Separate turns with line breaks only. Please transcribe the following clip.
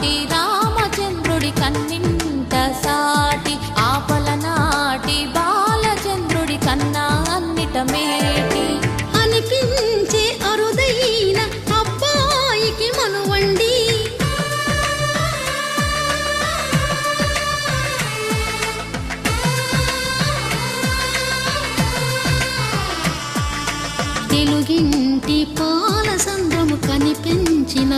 నాటి రామచంద్రుడి కన్నింట సాటి ఆపల నాటి బాలచంద్రుడి కన్నా అన్నిట మేటి
అనిపించే అరుదైన అబ్బాయికి మనువండి తెలుగింటి పాల సంద్రము కనిపించిన